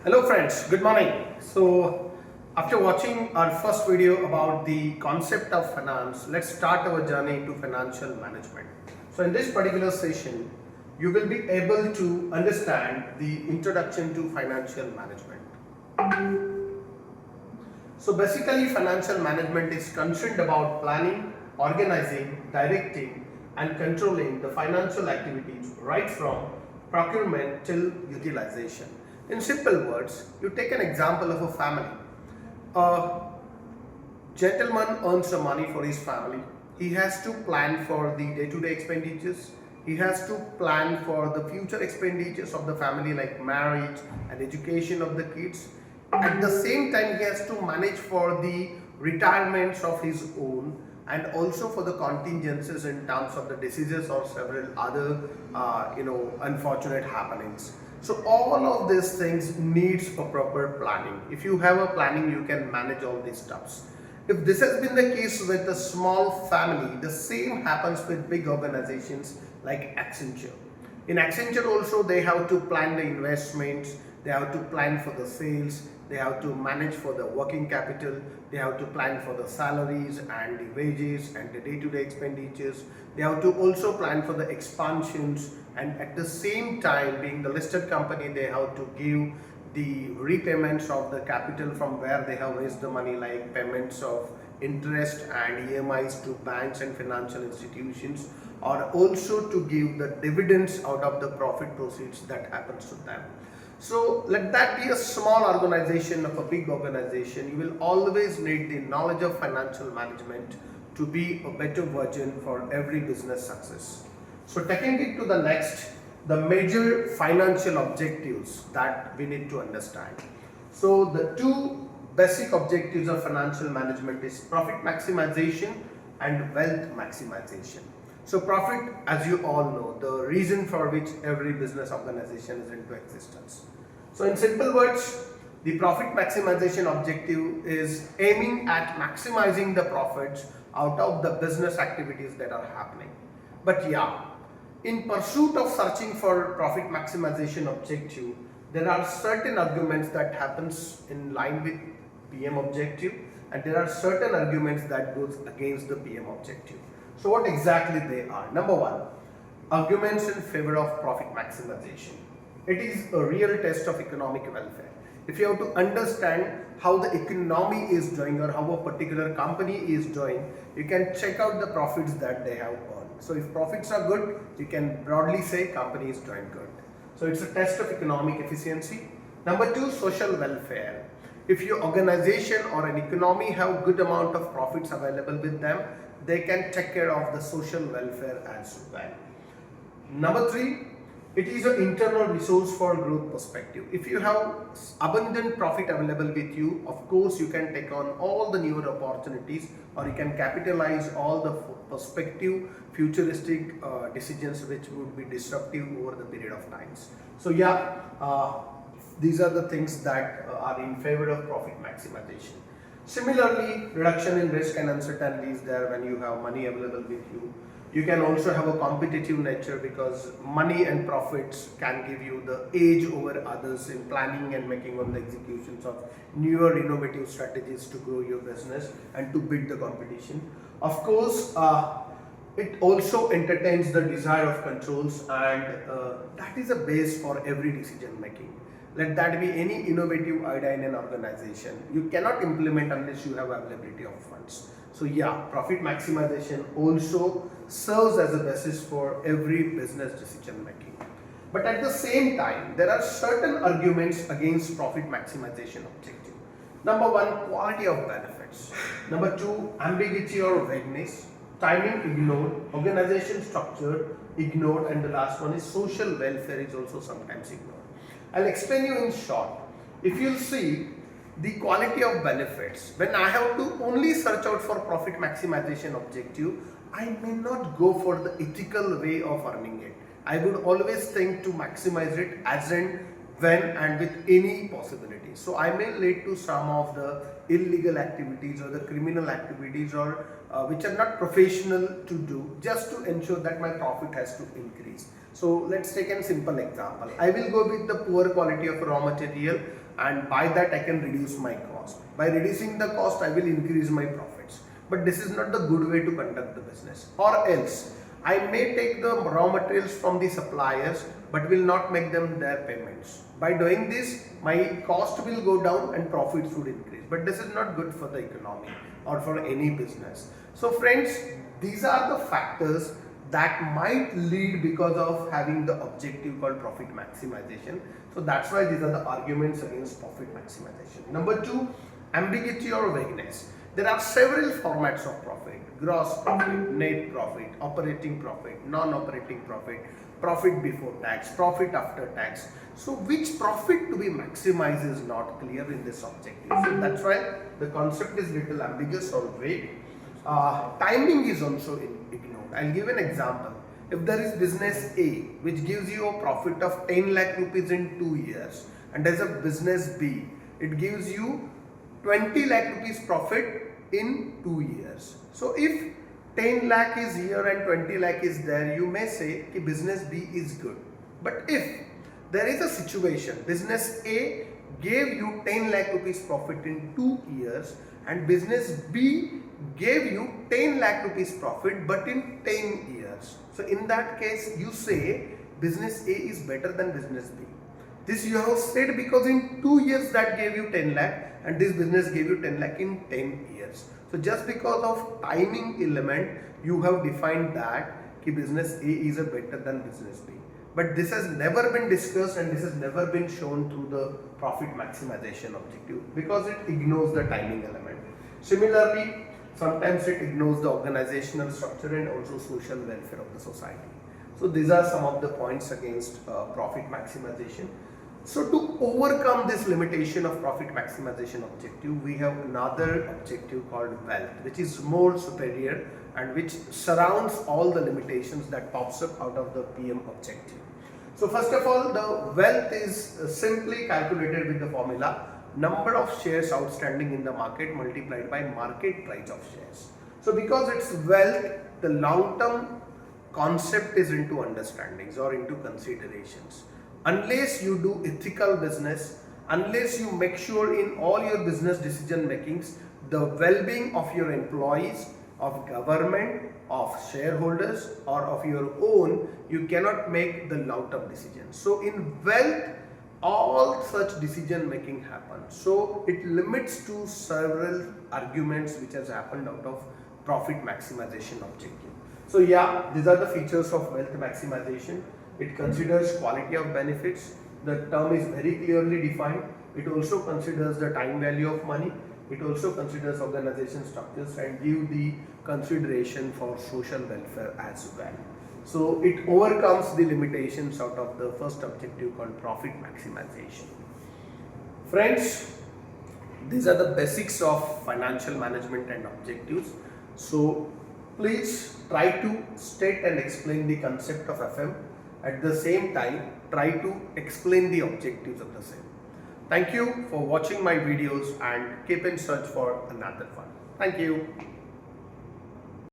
Hello friends, good morning. So after watching our first video about the concept of finance, let's start our journey into financial management. So in this particular session, you will be able to understand the introduction to financial management. So basically financial management is concerned about planning, organizing, directing and controlling the financial activities right from procurement till utilization. In simple words, you take an example of a family. A gentleman earns the money for his family. He has to plan for the day-to-day expenditures. He has to plan for the future expenditures of the family like marriage and education of the kids. At the same time, he has to manage for the retirements of his own and also for the contingencies in terms of the diseases or several other unfortunate happenings. So all of these things needs a proper planning. If you have a planning, you can manage all these stuffs. If this has been the case with a small family, the same happens with big organizations like Accenture. In Accenture also, they have to plan the investments, they have to plan for the sales, they have to manage for the working capital, they have to plan for the salaries and the wages and the day-to-day expenditures. They have to also plan for the expansions, and at the same time, being the listed company, they have to give the repayments of the capital from where they have raised the money, like payments of interest and EMIs to banks and financial institutions, or also to give the dividends out of the profit proceeds that happens to them. So let that be a small organization of a big organization. You will always need the knowledge of financial management to be a better version for every business success. So taking it to the next, the major financial objectives that we need to understand. So the two basic objectives of financial management is profit maximization and wealth maximization. So profit, as you all know, the reason for which every business organization is into existence. So in simple words, the profit maximization objective is aiming at maximizing the profits out of the business activities that are happening. But yeah, in pursuit of searching for profit maximization objective, there are certain arguments that happens in line with PM objective, and there are certain arguments that goes against the PM objective. So what exactly they are? Number one, arguments in favor of profit maximization. It is a real test of economic welfare. If you have to understand how the economy is doing or how a particular company is doing, you can check out the profits that they have earned. So if profits are good, you can broadly say company is doing good. So it's a test of economic efficiency. Number two, social welfare. If your organization or an economy have good amount of profits available with them, they can take care of the social welfare as well. Number three, it is an internal resource for growth perspective. If you have abundant profit available with you, of course you can take on all the newer opportunities, or you can capitalize all the prospective futuristic decisions which would be disruptive over the period of times. So yeah, these are the things that are in favor of profit maximization. Similarly, reduction in risk and uncertainty is there when you have money available with you. You can also have a competitive nature because money and profits can give you the edge over others in planning and making on the executions of newer innovative strategies to grow your business and to beat the competition. Of course, it also entertains the desire of controls, and that is a base for every decision making. Let that be any innovative idea in an organization. You cannot implement unless you have availability of funds. So yeah, profit maximization also serves as a basis for every business decision making. But at the same time, there are certain arguments against profit maximization objective. Number one, quality of benefits. Number two, ambiguity or vagueness. Timing ignored, organization structure ignored, and the last one is social welfare is also sometimes ignored. I'll explain you in short. If you'll see the quality of benefits, when I have to only search out for profit maximization objective, I may not go for the ethical way of earning it. I would always think to maximize it as and when and with any possibility. So I may lead to some of the illegal activities or the criminal activities or which are not professional to do, just to ensure that my profit has to increase. So let's take a simple example. I will go with the poor quality of raw material, and by that I can reduce my cost. By reducing the cost, I will increase my profits. But this is not the good way to conduct the business. Or else, I may take the raw materials from the suppliers but will not make them their payments. By doing this, my cost will go down and profits would increase. But this is not good for the economy or for any business. So friends, these are the factors that might lead because of having the objective called profit maximization. So that's why these are the arguments against profit maximization. Number 2, ambiguity or vagueness. There are several formats of profit: gross profit, net profit, operating profit, non-operating profit, profit before tax, profit after tax. So which profit to be maximized is not clear in this objective. So that's why the concept is little ambiguous or vague. Timing is also ignored. I'll give an example. If there is business A which gives you a profit of 10 lakh rupees in 2 years, and there's a business B, it gives you 20 lakh rupees profit in 2 years. So if 10 lakh is here and 20 lakh is there, you may say that business B is good. But if there is a situation, business A gave you 10 lakh rupees profit in 2 years and business B gave you 10 lakh rupees profit but in 10 years. So in that case, you say business A is better than business B. This you have said because in 2 years that gave you 10 lakh and this business gave you 10 lakh in 10 years. So just because of timing element, you have defined that business A is better than business B. But this has never been discussed and this has never been shown through the profit maximization objective because it ignores the timing element. Similarly, sometimes it ignores the organizational structure and also social welfare of the society. So these are some of the points against profit maximization. So to overcome this limitation of profit maximization objective, we have another objective called wealth, which is more superior and which surrounds all the limitations that pops up out of the PM objective. So first of all, the wealth is simply calculated with the formula number of shares outstanding in the market multiplied by market price of shares. So because it's wealth, the long-term concept is into understandings or into considerations. Unless you do ethical business, unless you make sure in all your business decision makings, the well-being of your employees, of government, of shareholders or of your own, you cannot make the long-term decisions. So in wealth, all such decision making happens. So it limits to several arguments which has happened out of profit maximization objective. So yeah, these are the features of wealth maximization. It considers quality of benefits. The term is very clearly defined. It also considers the time value of money. It also considers organization structures and give the consideration for social welfare as well. So it overcomes the limitations out of the first objective called profit maximization. Friends, these are the basics of financial management and objectives. So please try to state and explain the concept of FM. At the same time, try to explain the objectives of the same. Thank you for watching my videos and keep in search for another one. Thank you.